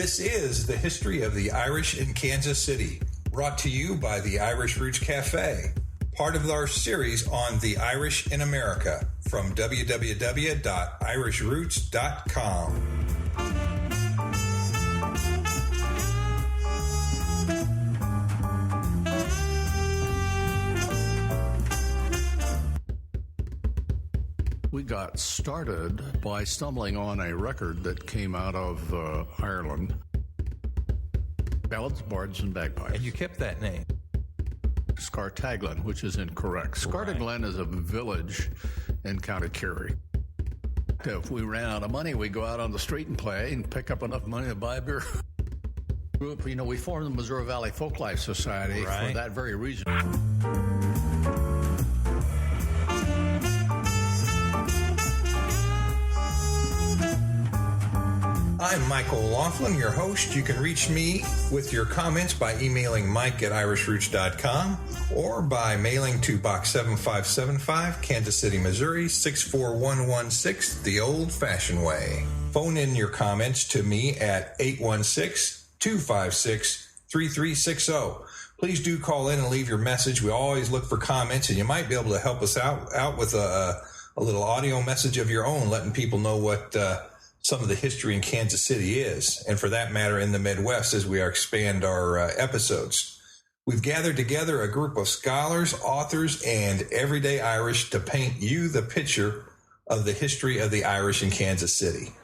This is the history of the Irish in Kansas City, brought to you by the Irish Roots Cafe, part of our series on the Irish in America from www.irishroots.com. We got started by stumbling on a record that came out of Ireland, Ballads, Bards and Bagpipes. And you kept that name. Scartaglen, which is incorrect. Scartaglen is a village in County Kerry. If we ran out of money, we'd go out on the street and play and pick up enough money to buy beer. Group, you know, we formed the Missouri Valley Folklife Society for that very reason. I'm Michael Laughlin, your host. You can reach me with your comments by emailing mike@irishroots.com or by mailing to Box 7575, Kansas City, Missouri, 64116, the old-fashioned way. Phone in your comments to me at 816-256-3360. Please do call in and leave your message. We always look for comments, and you might be able to help us out with a little audio message of your own, letting people know what some of the history in Kansas City is, and for that matter in the Midwest as we expand our episodes. We've gathered together a group of scholars, authors, and everyday Irish to paint you the picture of the history of the Irish in Kansas City.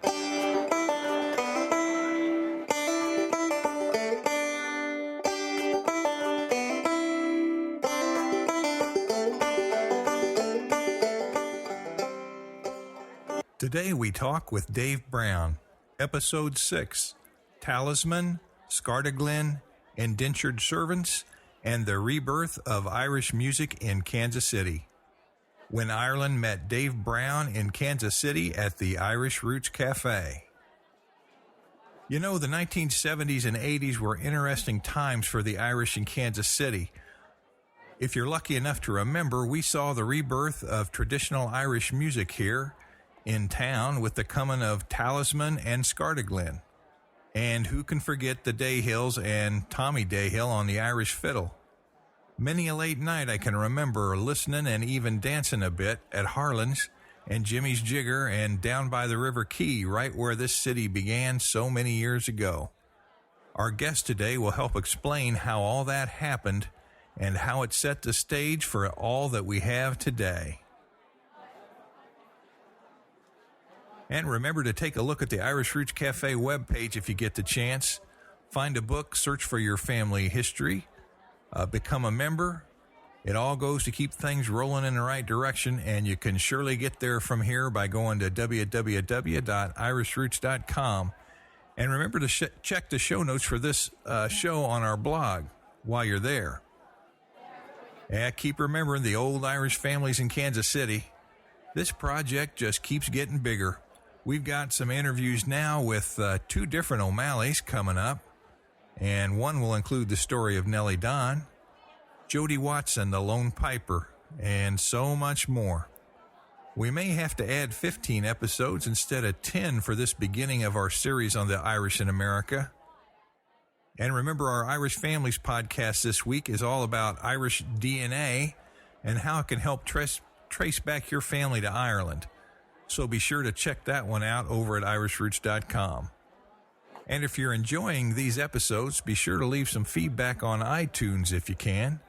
Today we talk with Dave Brown, Episode 6, Talisman, Scartiglin, Indentured Servants, and the Rebirth of Irish Music in Kansas City. When Ireland met Dave Brown in Kansas City at the Irish Roots Cafe. You know, the 1970s and 80s were interesting times for the Irish in Kansas City. If you're lucky enough to remember, we saw the rebirth of traditional Irish music here in town with the coming of Talisman and Scartiglin. And who can forget the Dayhills and Tommy Dayhill on the Irish fiddle? Many a late night I can remember listening and even dancing a bit at Harlan's and Jimmy's Jigger and down by the River Key, right where this city began so many years ago. Our guest today will help explain how all that happened and how it set the stage for all that we have today. And remember to take a look at the Irish Roots Cafe webpage if you get the chance. Find a book, search for your family history, become a member. It all goes to keep things rolling in the right direction, and you can surely get there from here by going to www.irishroots.com. And remember to check the show notes for this show on our blog while you're there. And keep remembering the old Irish families in Kansas City. This project just keeps getting bigger. We've got some interviews now with two different O'Malleys coming up, and one will include the story of Nellie Don, Jody Watson, the Lone Piper, and so much more. We may have to add 15 episodes instead of 10 for this beginning of our series on the Irish in America. And remember, our Irish Families podcast this week is all about Irish DNA and how it can help trace back your family to Ireland. So be sure to check that one out over at irishroots.com. And if you're enjoying these episodes, be sure to leave some feedback on iTunes if you can.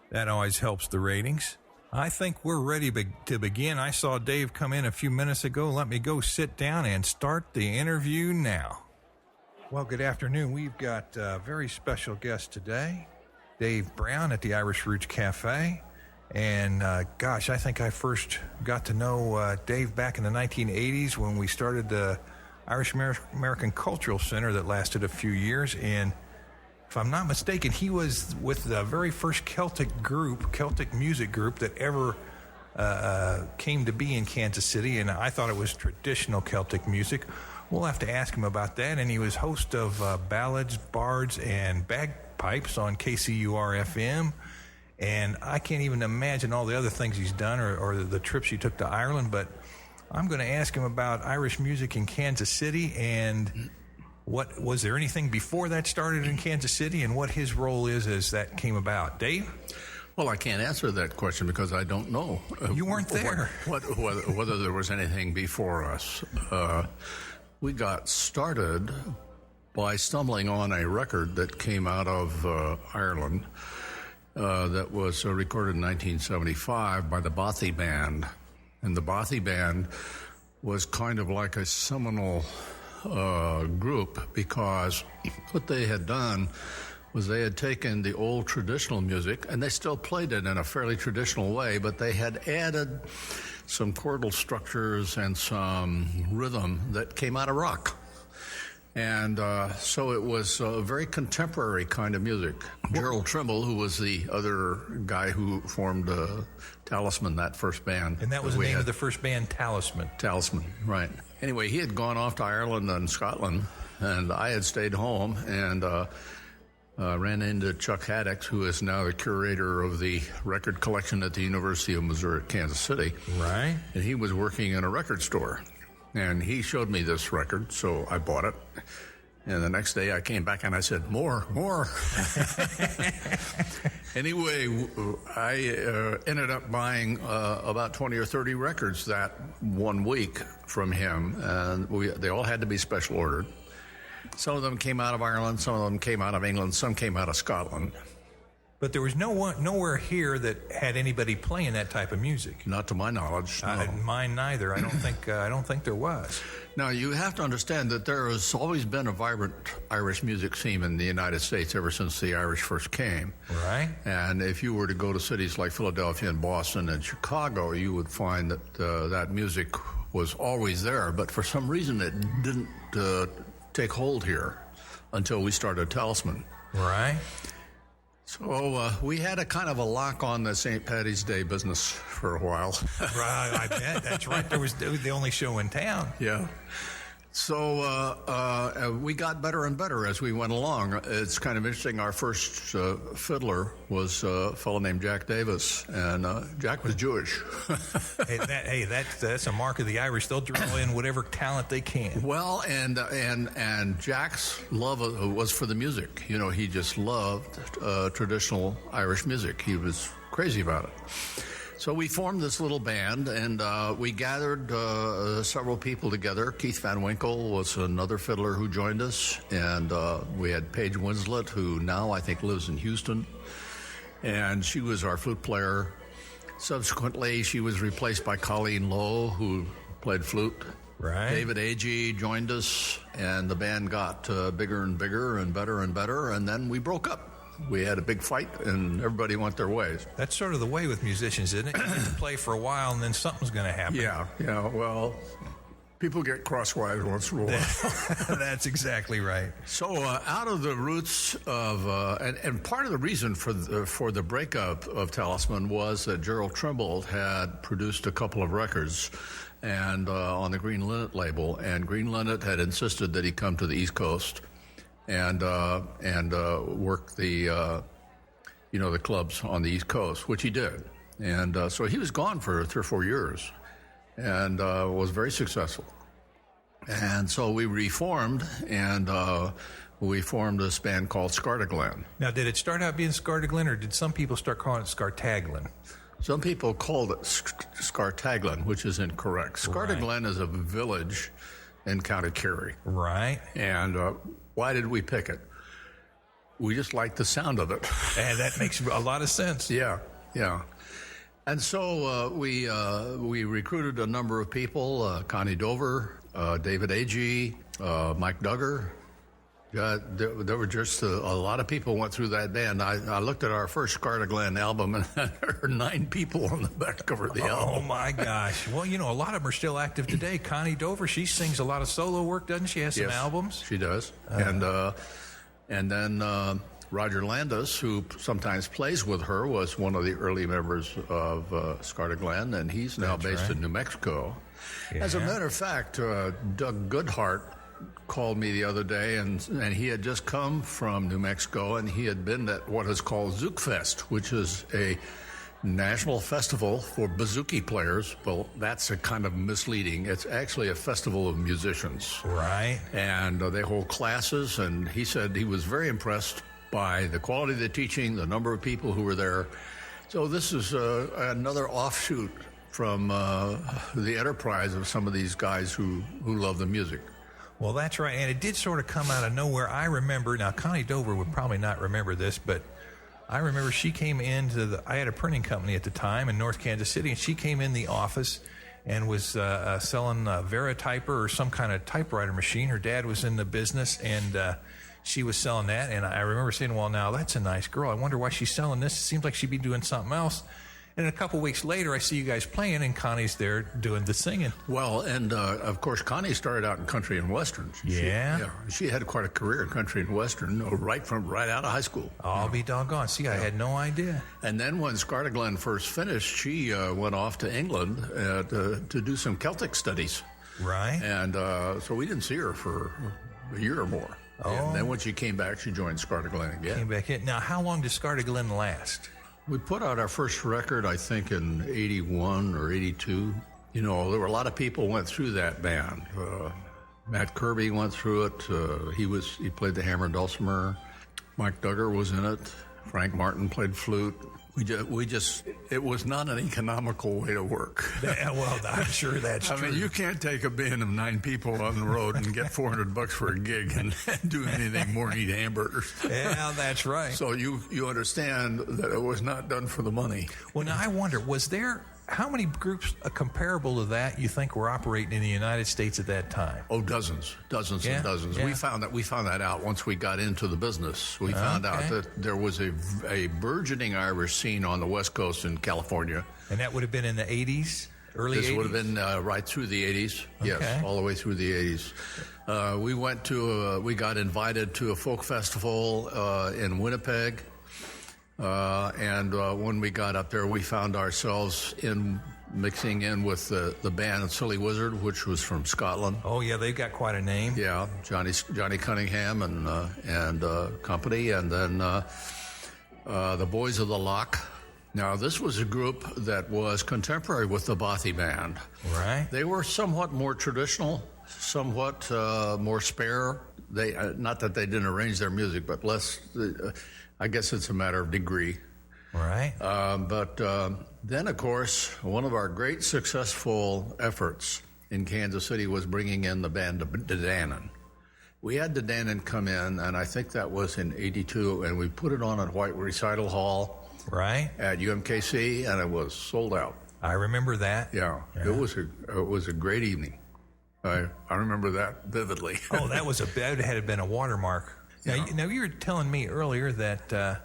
That always helps the ratings. I think we're ready to begin. I saw Dave come in a few minutes ago. Let me go sit down and start the interview now. Well, good afternoon. We've got a very special guest today, Dave Brown at the Irish Roots Cafe. And gosh, I think I first got to know Dave back in the 1980s when we started the Irish American Cultural Center that lasted a few years. And if I'm not mistaken, he was with the very first Celtic music group that ever came to be in Kansas City. And I thought it was traditional Celtic music. We'll have to ask him about that. And he was host of Ballads, Bards and Bagpipes on KCUR-FM. And I can't even imagine all the other things he's done or the trips he took to Ireland. But I'm going to ask him about Irish music in Kansas City and What was there anything before that started in Kansas City, and what his role is as that came about? Dave? Well, I can't answer that question because I don't know. You weren't there. Whether there was anything before us. We got started by stumbling on a record that came out of Ireland that was recorded in 1975 by the Bothy Band. And the Bothy Band was kind of like a seminal group, because what they had done was they had taken the old traditional music, and they still played it in a fairly traditional way, but they had added some chordal structures and some rhythm that came out of rock. And so it was a very contemporary kind of music. Gerald Trimble, who was the other guy who formed Talisman, that first band. And that was the name of the first band, Talisman. Talisman, right. Anyway, he had gone off to Ireland and Scotland, and I had stayed home and ran into Chuck Haddix, who is now the curator of the record collection at the University of Missouri at Kansas City. Right. And he was working in a record store. And he showed me this record, so I bought it. And the next day I came back and I said, more. Anyway, I ended up buying about 20 or 30 records that one week from him. And they all had to be special ordered. Some of them came out of Ireland, some of them came out of England, some came out of Scotland. But there was nowhere here that had anybody playing that type of music. Not to my knowledge. No. Mine neither. I don't think there was. Now, you have to understand that there has always been a vibrant Irish music scene in the United States ever since the Irish first came. Right. And if you were to go to cities like Philadelphia and Boston and Chicago, you would find that that music was always there. But for some reason, it didn't take hold here until we started Talisman. Right. So we had a kind of a lock on the St. Paddy's Day business for a while. Right, I bet. That's right. There was the only show in town. Yeah. So we got better and better as we went along. It's kind of interesting. Our first fiddler was a fellow named Jack Davis, and Jack was Jewish. That's a mark of the Irish. They'll draw in whatever talent they can. Well, and Jack's love was for the music. You know, he just loved traditional Irish music. He was crazy about it. So we formed this little band, and we gathered several people together. Keith Van Winkle was another fiddler who joined us, and we had Paige Winslet, who now I think lives in Houston, and she was our flute player. Subsequently, she was replaced by Colleen Lowe, who played flute. Right. David Agee joined us, and the band got bigger and bigger and better, and then we broke up. We had a big fight, and everybody went their ways. That's sort of the way with musicians, isn't it? You get to play for a while, and then something's going to happen. Yeah. Well, people get crosswise once in a while. That's exactly right. So out of the roots of, and part of the reason for the breakup of Talisman was that Gerald Trimble had produced a couple of records and on the Green Linnet label, and Green Linnet had insisted that he come to the East Coast and work the the clubs on the East Coast, which he did. And so he was gone for 3 or 4 years and was very successful. And so we reformed, and we formed this band called Scartaglen. Now, did it start out being Scartiglin, or did some people start calling it Scartaglen? Some people called it Scartaglen, which is incorrect. Scartaglen is a village in County Kerry. Right. And why did we pick it? We just liked the sound of it. And that makes a lot of sense. Yeah. And so we recruited a number of people, Connie Dover, David Agee, Mike Duggar. There were just a lot of people went through that band. I looked at our first Scartaglen album, and there were 9 people on the back cover of the album. Oh, my gosh. Well, a lot of them are still active today. Connie Dover, she sings a lot of solo work, doesn't she? Has some albums? She does. And then Roger Landis, who sometimes plays with her, was one of the early members of Scartaglen, and he's now based in New Mexico. Yeah. As a matter of fact, Doug Goodhart called me the other day, and he had just come from New Mexico, and he had been at what is called Zoukfest, which is a National Festival for Bouzouki Players. Well, that's a kind of misleading. It's actually a festival of musicians. Right. And they hold classes, and he said he was very impressed by the quality of the teaching, the number of people who were there. So this is another offshoot from the enterprise of some of these guys who love the music. Well, that's right. And it did sort of come out of nowhere. I remember, now Connie Dover would probably not remember this, but I remember she came into I had a printing company at the time in North Kansas City, and she came in the office and was selling a Verityper or some kind of typewriter machine. Her dad was in the business, and she was selling that. And I remember saying, well, now that's a nice girl. I wonder why she's selling this. It seems like she'd be doing something else. And a couple weeks later, I see you guys playing, and Connie's there doing the singing. Well, and of course, Connie started out in country and western. She had quite a career in country and western right out of high school. I'll be doggone. See, I had no idea. And then when Scartaglen first finished, she went off to England to do some Celtic studies. Right. And so we didn't see her for a year or more. Oh. And then when she came back, she joined Scartaglen again. Came back in. Now, how long did Scartiglin last? We put out our first record, I think, in 81 or 82. You know, there were a lot of people went through that band. Matt Kirby went through it. He played the hammer dulcimer. Mike Duggar was in it. Frank Martin played flute. It was not an economical way to work. Well, I'm sure that's true. I mean, you can't take a band of 9 people on the road and get $400 for a gig and do anything more than eat hamburgers. Yeah, that's right. So you understand that it was not done for the money. Well, now I wonder, how many groups comparable to that you think were operating in the United States at that time? Oh, dozens and dozens. Yeah. We found that out once we got into the business. We found out that there was a burgeoning Irish scene on the West Coast in California. And that would have been in the 80s, early 80s? This would have been right through the 80s. Yes, all the way through the 80s. We got invited to a folk festival in Winnipeg. And when we got up there, we found ourselves mixing in with the band Silly Wizard, which was from Scotland. Oh yeah, they've got quite a name. Yeah, Johnny Cunningham and company, and then the Boys of the Loch. Now this was a group that was contemporary with the Bothy Band. Right. They were somewhat more traditional, somewhat more spare. They not that they didn't arrange their music, but less. I guess it's a matter of degree. Right. But then, of course, one of our great successful efforts in Kansas City was bringing in the band Dannon. We had Dannon come in, and I think that was in 82, and we put it on at White Recital Hall. Right. At UMKC, and it was sold out. I remember that. Yeah. It was a great evening. I remember that vividly. Oh, that had been a watermark. Now, you were telling me earlier that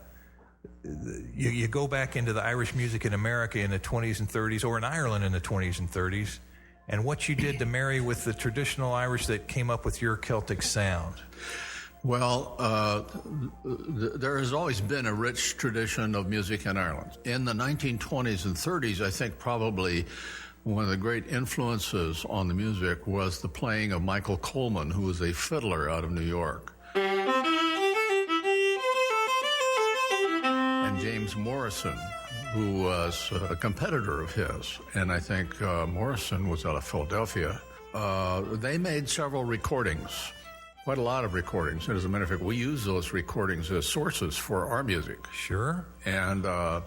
you go back into the Irish music in America in the 20s and 30s, or in Ireland in the 20s and 30s, and what you did to marry with the traditional Irish that came up with your Celtic sound. Well, there has always been a rich tradition of music in Ireland. In the 1920s and 30s, I think probably one of the great influences on the music was the playing of Michael Coleman, who was a fiddler out of New York. And James Morrison, who was a competitor of his, and I think Morrison was out of Philadelphia. They made several recordings, quite a lot of recordings. And as a matter of fact, we use those recordings as sources for our music. Sure. And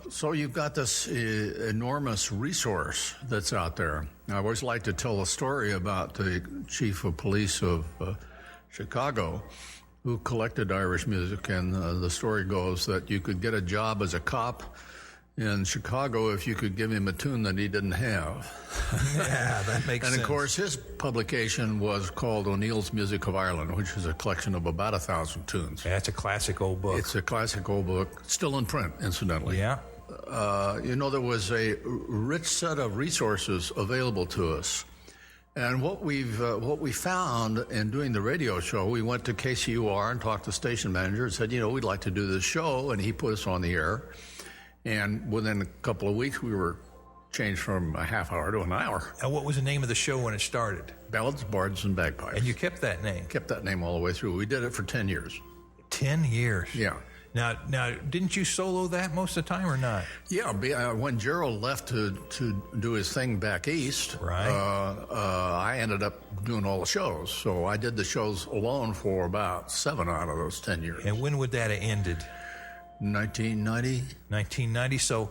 so you've got this enormous resource that's out there. I always like to tell a story about the chief of police of Chicago, who collected Irish music, and the story goes that you could get a job as a cop in Chicago if you could give him a tune that he didn't have. Yeah, that makes sense. And, of course, his publication was called O'Neill's Music of Ireland, which is a collection of about 1,000 tunes. Yeah, it's a classic old book. It's a classic old book, still in print, incidentally. Yeah. There was a rich set of resources available to us. And what we found in doing the radio show, we went to KCUR and talked to the station manager and said, we'd like to do this show, and he put us on the air. And within a couple of weeks, we were changed from a half hour to an hour. And what was the name of the show when it started? Ballads, Bards and Bagpipes. And you kept that name? Kept that name all the way through. We did it for 10 years. 10 years? Yeah. Now, didn't you solo that most of the time or not? Yeah, when Gerald left to do his thing back east, Right. I ended up doing all the shows. So I did the shows alone for about 7 out of those 10 years. And when would that have ended? 1990. 1990. So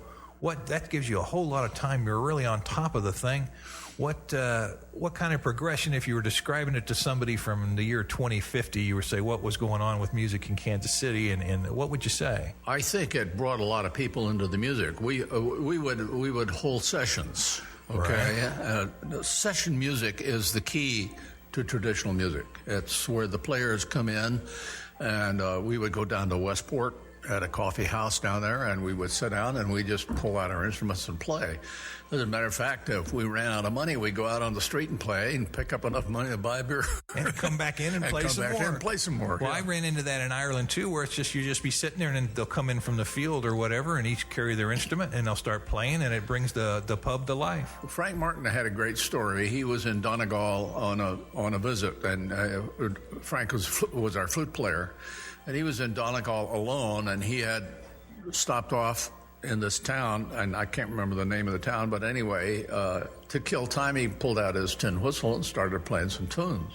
that gives you a whole lot of time. You're really on top of the thing. What kind of progression, if you were describing it to somebody from the year 2050, you would say what was going on with music in Kansas City, and what would you say? I think it brought a lot of people into the music. We would hold sessions. Okay, right. Session music is the key to traditional music. It's where the players come in, and we would go down to Westport at a coffee house down there, and we would sit down and we just pull out our instruments and play. As a matter of fact, if we ran out of money, we'd go out on the street and play and pick up enough money to buy beer. And come back in and play some more. And play some more. Well, yeah. I ran into that in Ireland, too, where it's just you just be sitting there, and then they'll come in from the field or whatever, and each carry their instrument, and they'll start playing, and it brings the pub to life. Frank Martin had a great story. He was in Donegal on a visit, and Frank was our flute player, and he was in Donegal alone, and he had stopped off in this town, and I can't remember the name of the town, but anyway, to kill time, he pulled out his tin whistle and started playing some tunes.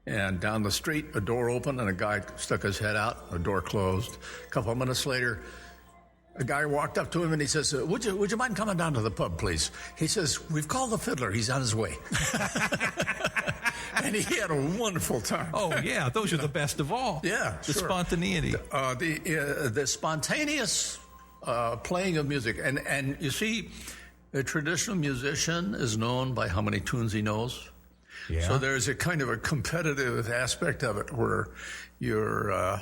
And down the street, a door opened, and a guy stuck his head out. The door closed. A couple of minutes later, a guy walked up to him, and he says, would you mind coming down to the pub, please? He says, we've called the fiddler. He's on his way. And he had a wonderful time. Oh, yeah. Those are the best of all. Yeah, The sure. spontaneity. The spontaneous playing of music. And you see, a traditional musician is known by how many tunes he knows. Yeah. So there's a kind of a competitive aspect of it where your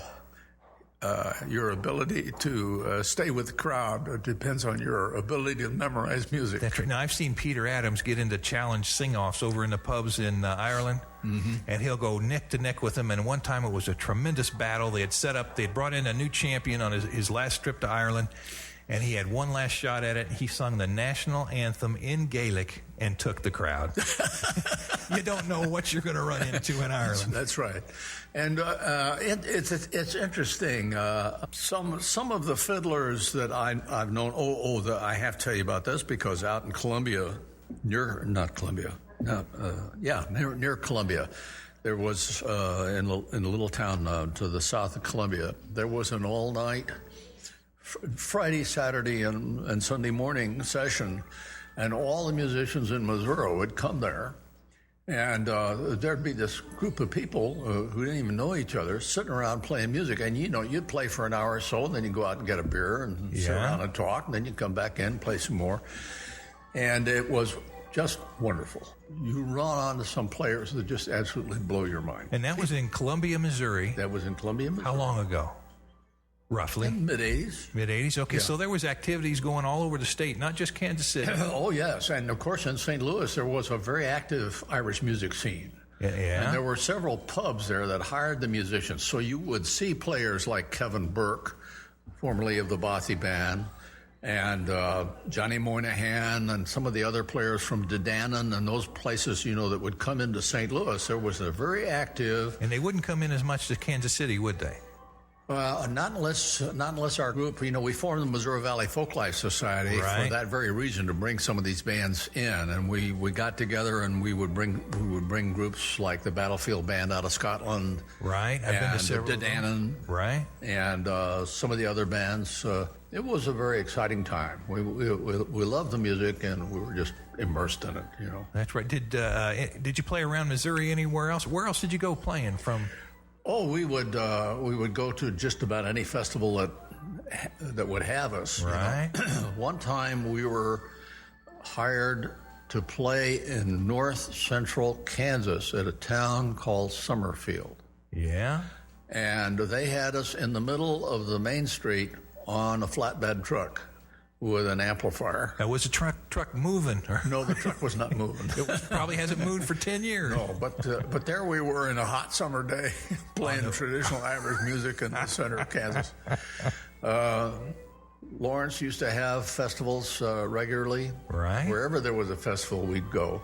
ability to stay with the crowd depends on your ability to memorize music. That's right. Now, I've seen Peter Adams get into challenge sing-offs over in the pubs in Ireland, and he'll go neck to neck with them. And one time it was a tremendous battle. They'd brought in a new champion on his last trip to Ireland, and he had one last shot at it. He sung the national anthem in Gaelic and took the crowd. You don't know what you're going to run into in Ireland. That's right. And it's interesting. Some of the fiddlers that I've known. I have to tell you about this because out in Columbia, near Columbia, there was in the little town to the south of Columbia, there was an all-night Friday, Saturday, and Sunday morning session, and all the musicians in Missouri would come there. And there'd be this group of people who didn't even know each other sitting around playing music. And, you'd play for an hour or so, and then you'd go out and get a beer and sit around and talk, and then you'd come back in and play some more. And it was just wonderful. You run onto some players that just absolutely blow your mind. And that was in Columbia, Missouri. That was in Columbia, Missouri. How long ago? Roughly? Mid-'80s. Mid-'80s? Okay, Yeah. So there was activities going all over the state, not just Kansas City. Oh, yes. And, of course, in St. Louis, there was a very active Irish music scene. Yeah. And there were several pubs there that hired the musicians. So you would see players like Kevin Burke, formerly of the Bothy Band, and Johnny Moynihan, and some of the other players from Dedanan and those places, that would come into St. Louis. There was a very active... And they wouldn't come in as much to Kansas City, would they? Not unless our group, we formed the Missouri Valley Folklife Society for that very reason, to bring some of these bands in, and we got together and we would bring groups like the Battlefield Band out of Scotland, right? I've been to several. Dedanan, right? And some of the other bands. It was a very exciting time. We loved the music and we were just immersed in it. That's right. Did you play around Missouri anywhere else? Where else did you go playing from? Oh, we would go to just about any festival that would have us. Right. One time we were hired to play in north central Kansas at a town called Summerfield. Yeah. And they had us in the middle of the main street on a flatbed truck with an amplifier. Now, was the truck moving? No, the truck was not moving. It probably hasn't moved for 10 years. No, but there we were in a hot summer day playing traditional Irish music in the center of Kansas. Lawrence used to have festivals regularly. Right. Wherever there was a festival, we'd go.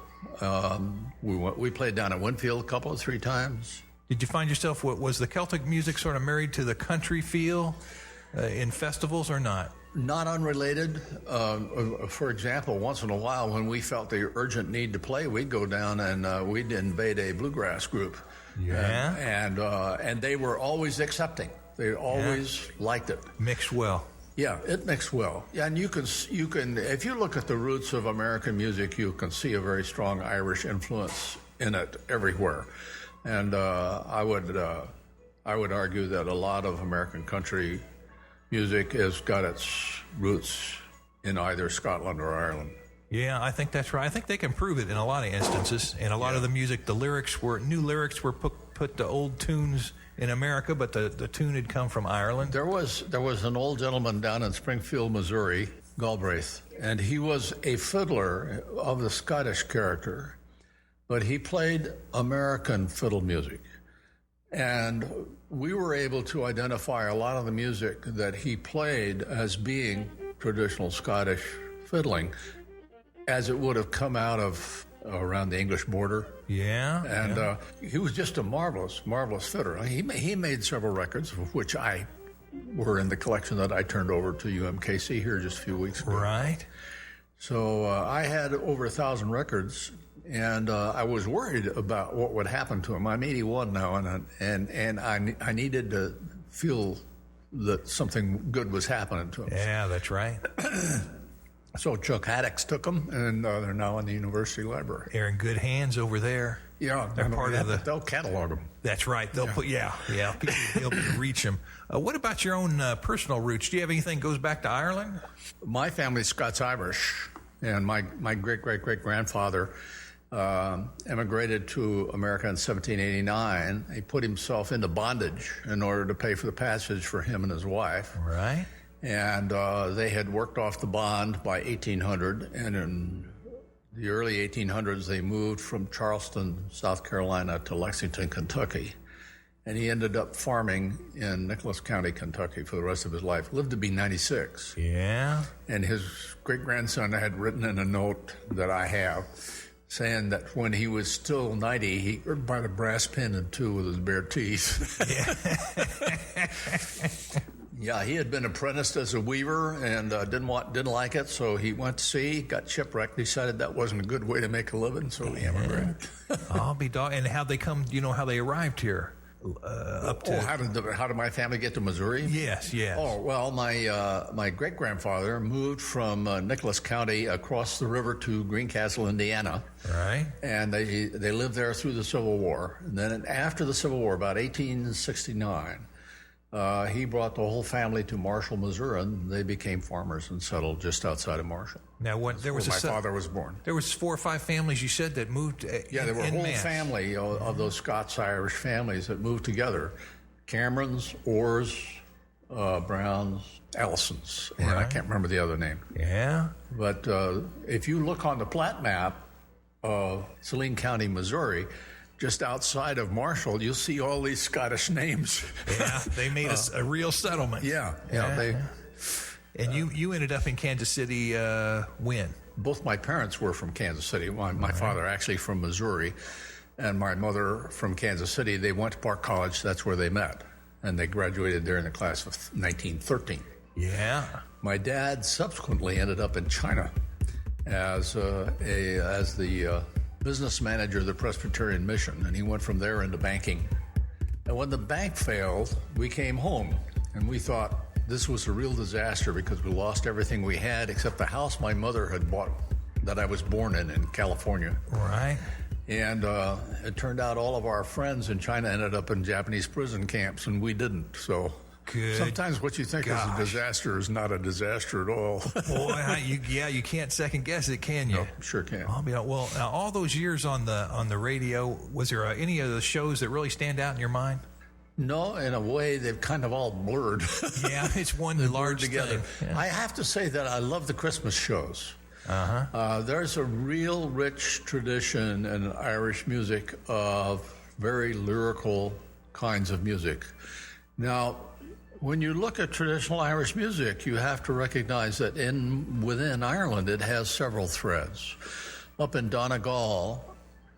We played down at Winfield a couple of 3 times. Did you find yourself, was the Celtic music sort of married to the country feel? in festivals or not? Not unrelated. For example, once in a while, when we felt the urgent need to play, we'd go down and we'd invade a bluegrass group. Yeah. And they were always accepting. They always liked it. Mixed well. Yeah, it mixed well. Yeah, and you can if you look at the roots of American music, you can see a very strong Irish influence in it everywhere. And I would argue that a lot of American country music has got its roots in either Scotland or Ireland. Yeah, I think that's right. I think they can prove it in a lot of instances. In a lot of the music, new lyrics were put to old tunes in America, but the tune had come from Ireland. There was an old gentleman down in Springfield, Missouri, Galbraith, and he was a fiddler of the Scottish character, but he played American fiddle music. And we were able to identify a lot of the music that he played as being traditional Scottish fiddling, as it would have come out of around the English border. Yeah. And he was just a marvelous, marvelous fiddler. He made several records, which were in the collection that I turned over to UMKC here just a few weeks ago. Right. So I had over 1,000 records, and I was worried about what would happen to him. I'm 81 now, and I needed to feel that something good was happening to him. Yeah, that's right. So Chuck Haddix took them, and they're now in the university library. They're in good hands over there. Yeah, they're part of the. They'll catalog them. That's right. They'll put. Yeah. People will be able to reach them. What about your own personal roots? Do you have anything that goes back to Ireland? My family's Scots-Irish, and my great-great-great-grandfather emigrated to America in 1789. He put himself into bondage in order to pay for the passage for him and his wife. Right. And they had worked off the bond by 1800, and in the early 1800s, they moved from Charleston, South Carolina, to Lexington, Kentucky. And he ended up farming in Nicholas County, Kentucky for the rest of his life. Lived to be 96. Yeah. And his great-grandson had written in a note that I have, saying that when he was still 90, he could bite a brass pin in two with his bare teeth. Yeah. Yeah, he had been apprenticed as a weaver and didn't like it, so he went to sea, got shipwrecked, decided that wasn't a good way to make a living, so he emigrated. I'll be dog. And how'd they come? You know how they arrived here? How did my family get to Missouri? Yes. Oh well, my great grandfather moved from Nicholas County across the river to Greencastle, Indiana. Right. And they lived there through the Civil War. And then after the Civil War, about 1869. He brought the whole family to Marshall, Missouri, and they became farmers and settled just outside of Marshall. Now, my father was born. There was 4 or 5 families you said that moved. Yeah, there were a whole family of those Scots-Irish families that moved together: Camerons, Orrs, Browns, Allisons, and I can't remember the other name. Yeah. But if you look on the plat map of Saline County, Missouri, just outside of Marshall, you'll see all these Scottish names. Yeah, they made a real settlement. Yeah. And you ended up in Kansas City when? Both my parents were from Kansas City. My father actually from Missouri, and my mother from Kansas City. They went to Park College. That's where they met, and they graduated there in the class of 1913. Yeah. My dad subsequently ended up in China as the business manager of the Presbyterian Mission, and he went from there into banking. And when the bank failed, we came home, and we thought this was a real disaster because we lost everything we had except the house my mother had bought that I was born in California. Right. And it turned out all of our friends in China ended up in Japanese prison camps, and we didn't. So sometimes what you think is a disaster is not a disaster at all. Boy, you can't second guess it, can you? No, sure can. Well, now, all those years on the radio, was there any of the shows that really stand out in your mind? No, in a way, they've kind of all blurred. Yeah, it's one large together. thing. Yeah. I have to say that I love the Christmas shows. There's a real rich tradition in Irish music of very lyrical kinds of music. Now, when you look at traditional Irish music, you have to recognize that within Ireland, it has several threads. Up in Donegal,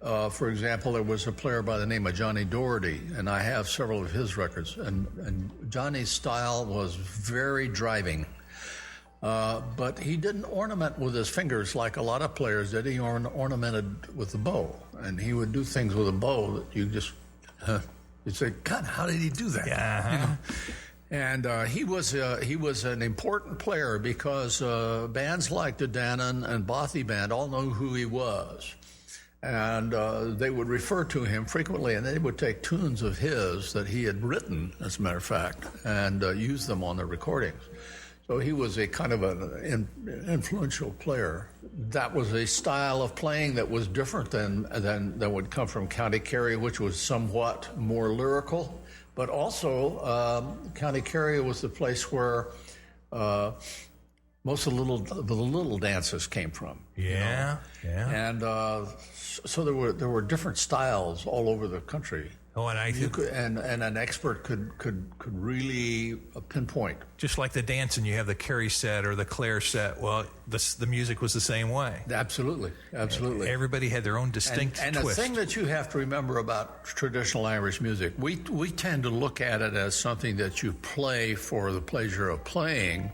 For example, there was a player by the name of Johnny Doherty, and I have several of his records. And Johnny's style was very driving. But he didn't ornament with his fingers like a lot of players did. He ornamented with the bow. And he would do things with a bow that you just, you'd say, God, how did he do that? Yeah. You know? And he was an important player because bands like the Dannon and Bothy Band all knew who he was. And they would refer to him frequently, and they would take tunes of his that he had written, as a matter of fact, and use them on their recordings. So he was a kind of an influential player. That was a style of playing that was different than would come from County Kerry, which was somewhat more lyrical. But also, County Kerry was the place where most of the little dances came from. Yeah, you know? yeah. And so there were different styles all over the country. Oh, and I think and an expert could really pinpoint. Just like the dancing, you have the Kerry set or the Clare set. Well, the music was the same way. Absolutely. Everybody had their own distinct and twist. the thing that you have to remember about traditional Irish music, we tend to look at it as something that you play for the pleasure of playing.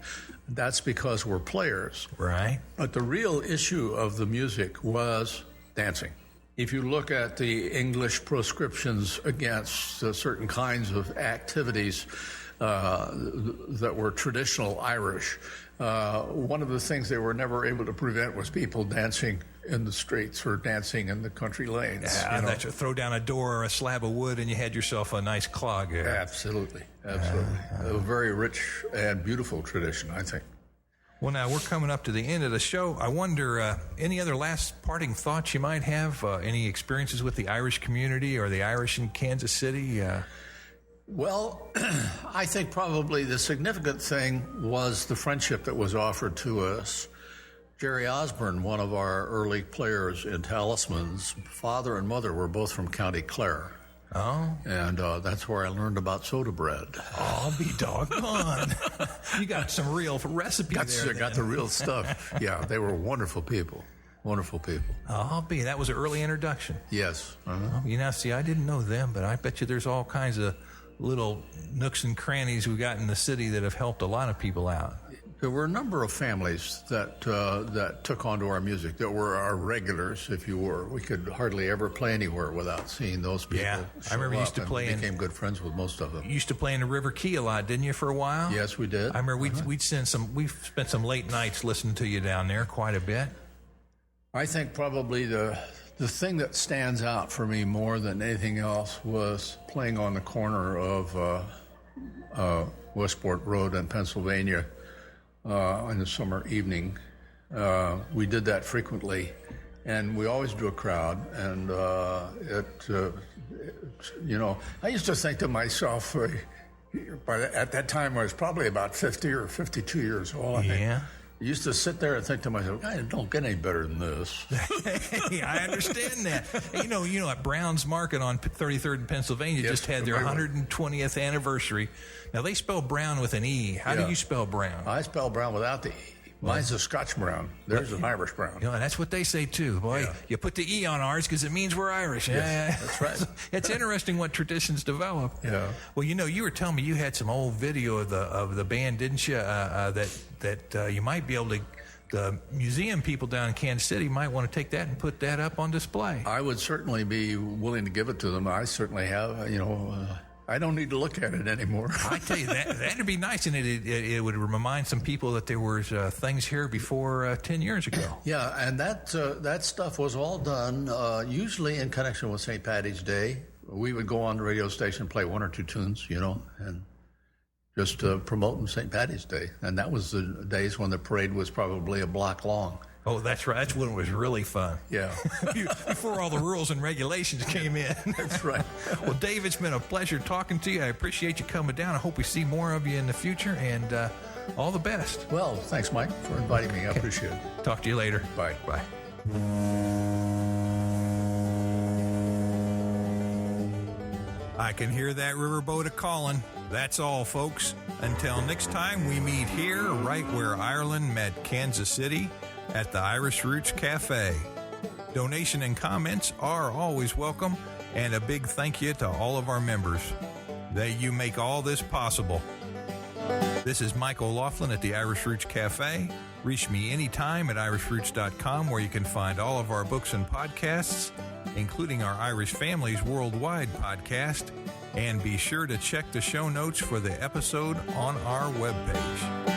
That's because we're players. Right. But the real issue of the music was dancing. If you look at the English proscriptions against certain kinds of activities that were traditional Irish, one of the things they were never able to prevent was people dancing in the streets or dancing in the country lanes. Yeah, you know? That you throw down a door or a slab of wood and you had yourself a nice clog there. Absolutely. A very rich and beautiful tradition, I think. Well, now we're coming up to the end of the show. I wonder, any other last parting thoughts you might have? Any experiences with the Irish community or the Irish in Kansas City? Well, I think probably the significant thing was the friendship that was offered to us. Jerry Osborne, one of our early players in Talisman's father and mother were both from County Clare. Oh. And that's where I learned about soda bread. Oh, be doggone. You got some real recipe there. Got the real stuff. Yeah, they were wonderful people. Wonderful people. Oh, that was an early introduction. Yes. Oh, you know, see, I didn't know them, but I bet you there's all kinds of little nooks and crannies we got in the city that have helped a lot of people out. There were a number of families that took onto our music, that were our regulars, if you were. We could hardly ever play anywhere without seeing those people. Yeah, I remember you used to play became good friends with most of them. You used to play in the River Key a lot, didn't you, for a while? Yes, we did. I remember we'd spent some late nights listening to you down there quite a bit. I think probably the thing that stands out for me more than anything else was playing on the corner of Westport Road in Pennsylvania. In the summer evening. We did that frequently, and we always drew a crowd. And I used to think to myself, at that time I was probably about 50 or 52 years old. I think. I used to sit there and think to myself, I don't get any better than this. Hey, I understand that. You know, at Brown's Market on 33rd and Pennsylvania just had their 120th anniversary. Now, they spell Brown with an E. How do you spell Brown? I spell Brown without the E. Mine's a Scotch Brown. There's an Irish Brown. You know, that's what they say, too. Boy, you put the E on ours because it means we're Irish. Yes, that's right. It's interesting what traditions develop. Yeah. Well, you know, you were telling me you had some old video of the band, didn't you, that you might be able to... The museum people down in Kansas City might want to take that and put that up on display. I would certainly be willing to give it to them. I certainly have, I don't need to look at it anymore. I tell you, that'd be nice, and it would remind some people that there was things here before 10 years ago. Yeah, and that stuff was all done usually in connection with St. Paddy's Day. We would go on the radio station and play one or two tunes, and just promoting St. Paddy's Day. And that was the days when the parade was probably a block long. Oh, that's right. That's when it was really fun. Yeah. Before all the rules and regulations came in. That's right. Well, Dave, it's been a pleasure talking to you. I appreciate you coming down. I hope we see more of you in the future, and all the best. Well, thanks, Mike, for inviting me. I appreciate it. Talk to you later. Bye. Bye. I can hear that riverboat a-calling. That's all, folks. Until next time, we meet here, right where Ireland met Kansas City, at the Irish Roots Cafe. Donation and comments are always welcome, and a big thank you to all of our members. You make all this possible. This is Mike O'Loughlin at the Irish Roots Cafe. Reach me anytime at irishroots.com, where you can find all of our books and podcasts, including our Irish Families Worldwide podcast, and be sure to check the show notes for the episode on our webpage.